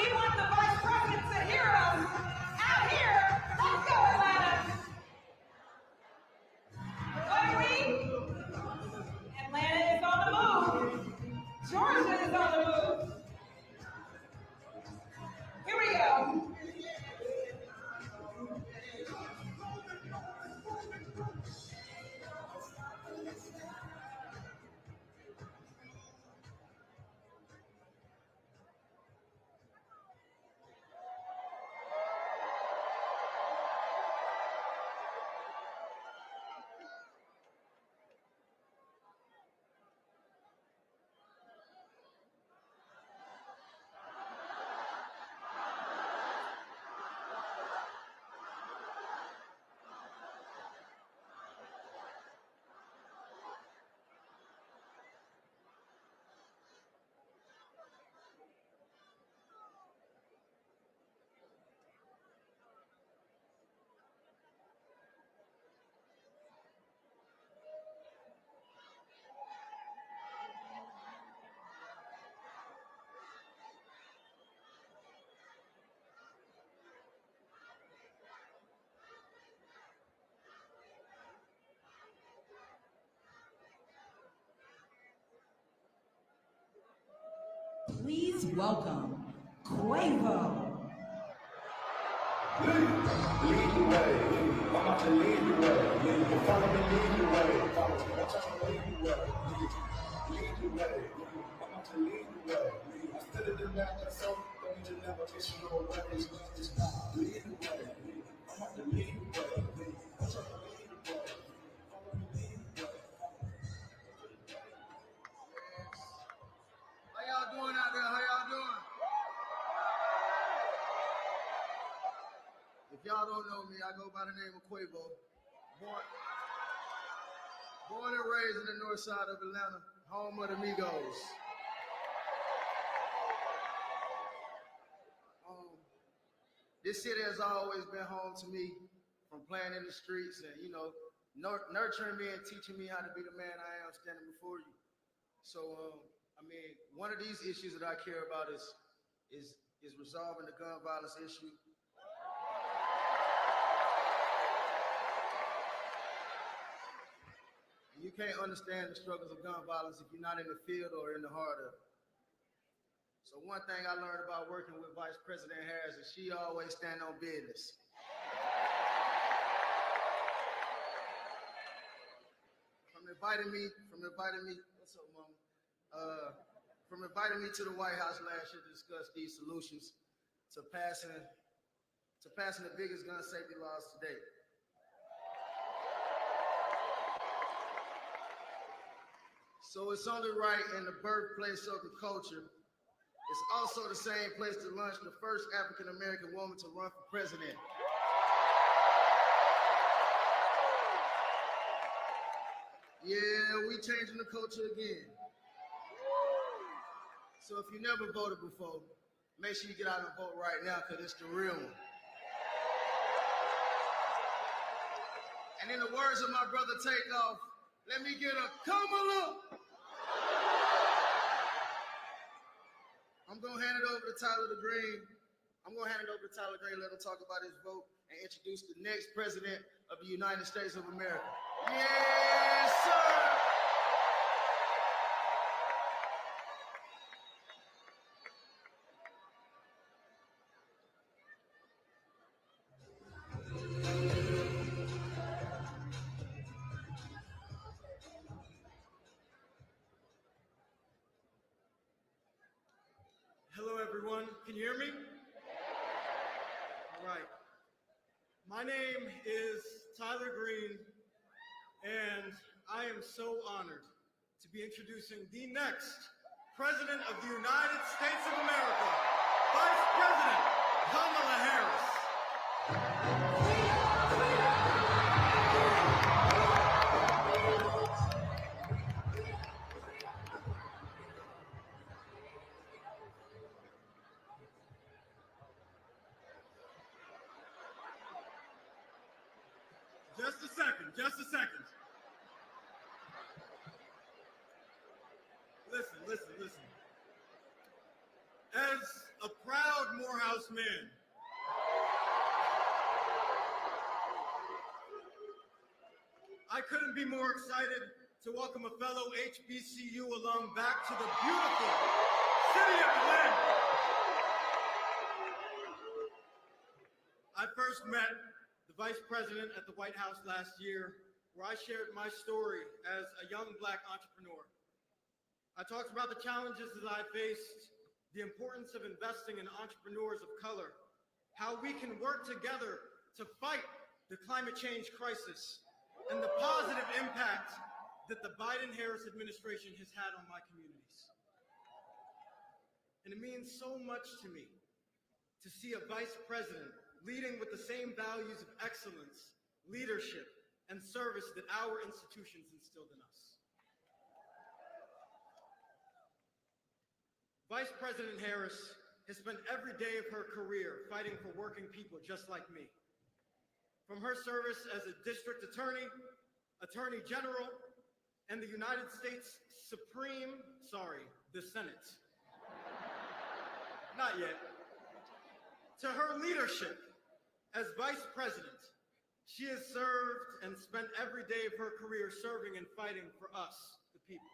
We want the vice president to hear us out here. Let's go, Atlanta. What are we? Atlanta is on the move. Georgia is on the move. Here we go. Please welcome Quavo. Lead the way. I'm about to lead the way. You follow me, lead the way. Follow me, watch out, lead the way. Lead the way. I'm about to lead the way. I stood in the back of so don't need to never kiss you away. Just not lead the way. I'm about to lead the way. Watch out, lead the way. Follow me, lead the way. How y'all doing out there? How y'all doing? If y'all don't know me, I go by the name of Quavo. Born and raised in the north side of Atlanta, home of the Migos. This city has always been home to me, from playing in the streets and, nurturing me and teaching me how to be the man I am standing before you. So, one of these issues that I care about is resolving the gun violence issue. You can't understand the struggles of gun violence if you're not in the field or in the heart of it. So one thing I learned about working with Vice President Harris is she always stand on business. From inviting me, what's up, Mama? From inviting me to the White House last year to discuss these solutions, to passing the biggest gun safety laws to date. So it's only right in the birthplace of the culture. It's also the same place to launch the first African-American woman to run for president. Yeah, we changing the culture again. So if you never voted before, make sure you get out and vote right now, because it's the real one. And in the words of my brother Takeoff, let me get a Kamala. I'm gonna hand it over to Tyler Green. Let him talk about his vote and introduce the next president of the United States of America. Yes, sir. Hello, everyone. Can you hear me? All right. My name is Tyler Green, and I am so honored to be introducing the next President of the United States of America, Vice President Kamala Harris. Just a second. Listen. As a proud House man. I couldn't be more excited to welcome a fellow HBCU alum back to the beautiful city of Atlanta. I first met the Vice President at the White House last year, where I shared my story as a young Black entrepreneur. I talked about the challenges that I faced, the importance of investing in entrepreneurs of color, how we can work together to fight the climate change crisis, and the positive impact that the Biden-Harris administration has had on my communities. And it means so much to me to see a vice president leading with the same values of excellence, leadership, and service that our institutions instilled in us. Vice President Harris has spent every day of her career fighting for working people just like me. From her service as a district attorney, attorney general, and the United States the Senate. Not yet. To her leadership as vice president, she has served and spent every day of her career serving and fighting for us, the people.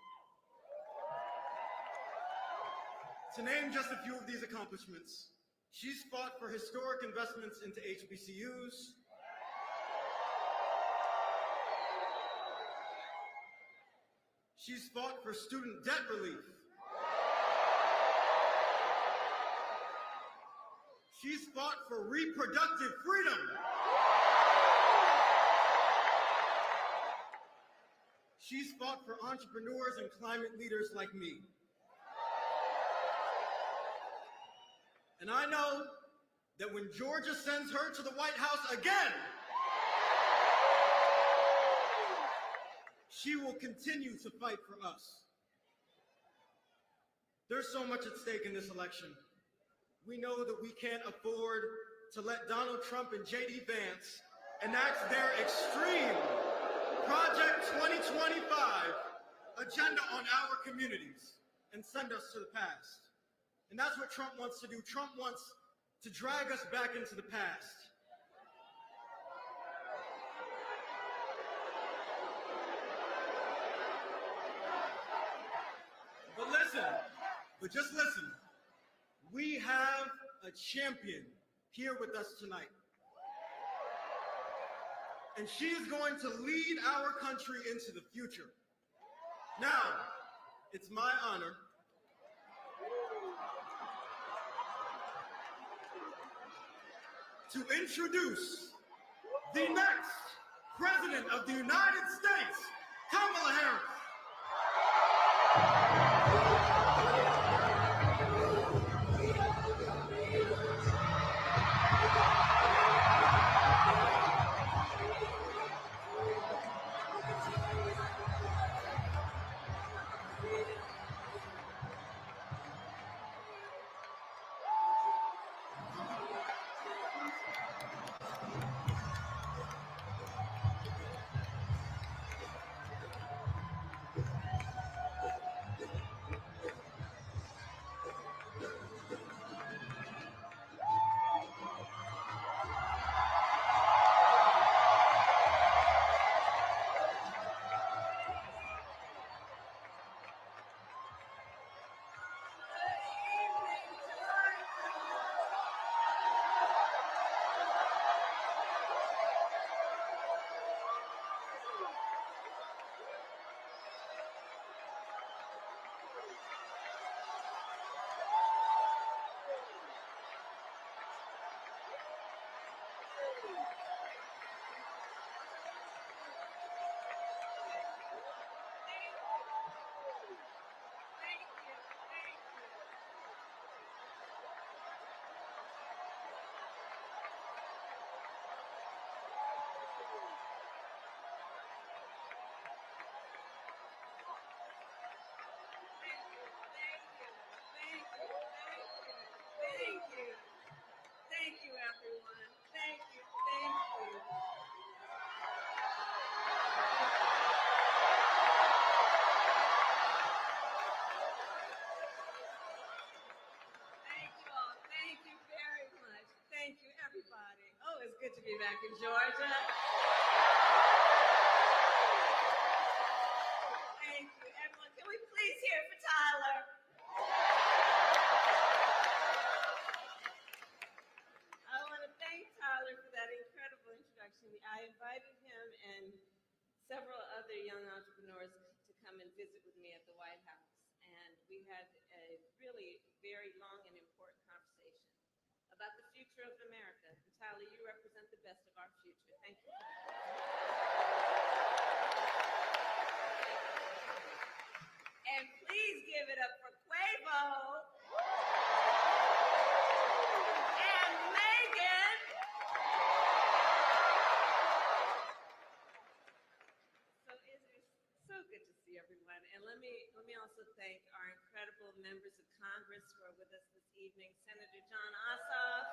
To name just a few of these accomplishments, she's fought for historic investments into HBCUs, she's fought for student debt relief, she's fought for reproductive freedom, she's fought for entrepreneurs and climate leaders like me. And I know that when Georgia sends her to the White House again, she will continue to fight for us. There's so much at stake in this election. We know that we can't afford to let Donald Trump and J.D. Vance enact their extreme Project 2025 agenda on our communities and send us to the past. And that's what Trump wants to do. Trump wants to drag us back into the past. But just listen. We have a champion here with us tonight. And she is going to lead our country into the future. Now, it's my honor to introduce the next President of the United States, Kamala Harris. Thank you, everyone. Thank you, thank you. Thank you all. Thank you very back in Georgia. Thank you, everyone. Can we please hear it for Tyler? I want to thank Tyler for that incredible introduction. I invited him and several other young entrepreneurs to come and visit with me at the White House. And we had a really very long and important conversation about the future of America. And Tyler, you represent the best of our future. Thank you. And please give it up for Quavo and Megan. So it is so good to see everyone. And let me also thank our incredible members of Congress who are with us this evening. Senator John Ossoff,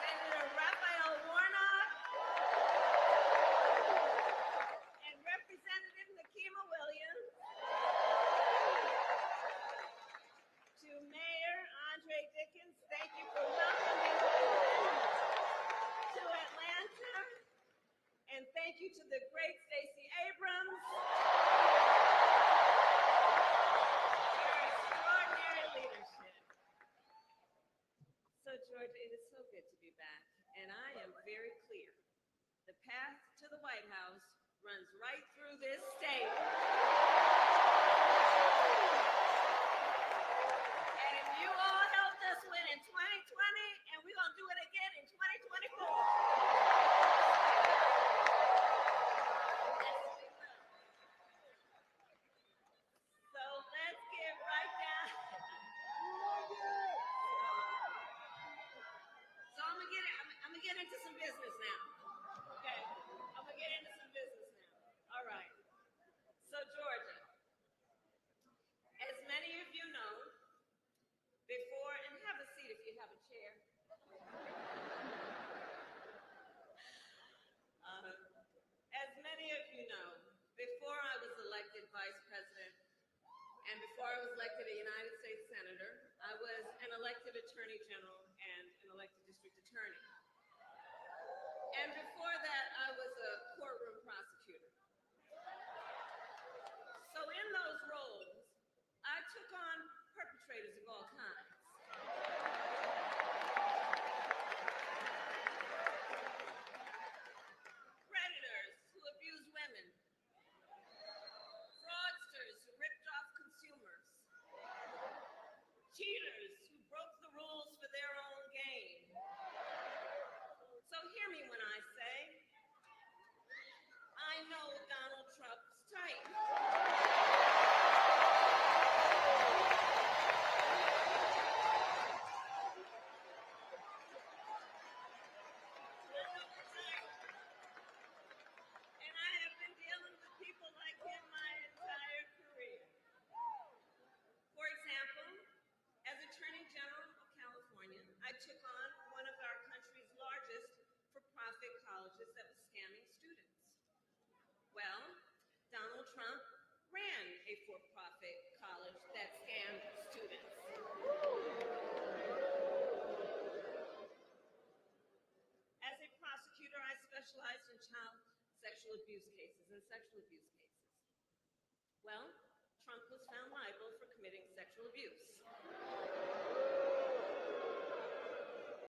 Senator Raphael Warnock, and Representative Nikema Williams, to Mayor Andre Dickens, thank you for welcoming to Atlanta, and thank you to the great Stacey Abrams for your extraordinary leadership. So, Georgia, it is so good to be back, and I am very clear. The path to the White House runs right through this state. And you all helped us win in 2020, and we're going to do it again in 2024. So let's get right down. So I'm gonna get into some business now. Okay, I'm gonna get into some business now. All right. So Georgia, as many of you know, before, and have a seat if you have a chair. As many of you know, before I was elected vice president and before I was elected a United States senator, I was an elected attorney general and an elected district attorney. And before that, I was a courtroom prosecutor. So in those roles, I took on perpetrators of all kinds. Predators who abuse women, fraudsters who ripped off consumers, cheaters who broke the rules for their own gain. So hear me when I say, I know Donald Trump's type. And I have been dealing with people like him my entire career. For example, as Attorney General of California, I took on one of our country's largest for-profit colleges that was scamming students. Well, Donald Trump ran a for-profit college that scammed students. As a prosecutor, I specialized in child sexual abuse cases and sexual abuse cases. Well, Trump was found liable for committing sexual abuse.